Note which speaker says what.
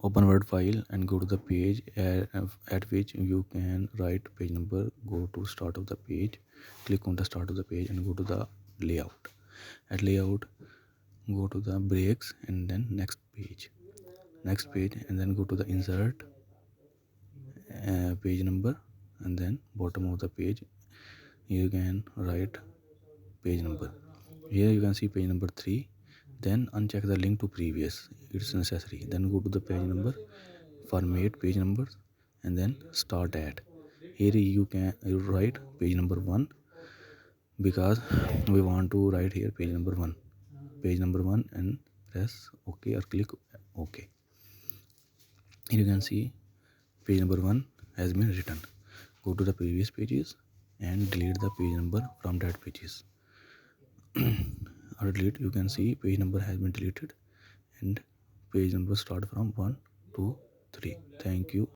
Speaker 1: Open Word file and go to the page at which you can write page number. Go to start of the page, click on the start of the page and go to the layout. At layout, go to the breaks and then next page and then go to the insert page number and then bottom of the page you can write page number. Here you can see page number 3. Then uncheck the link to previous, it's necessary. Then go to the page number, format page numbers and then start at. Here you can write page number 1 because we want to write here page number 1 and press ok or click ok. Here you can see page number 1 has been written. Go to the previous pages and delete the page number from that pages. Or delete, you can see page number has been deleted and page number start from 1 to 3. Thank you.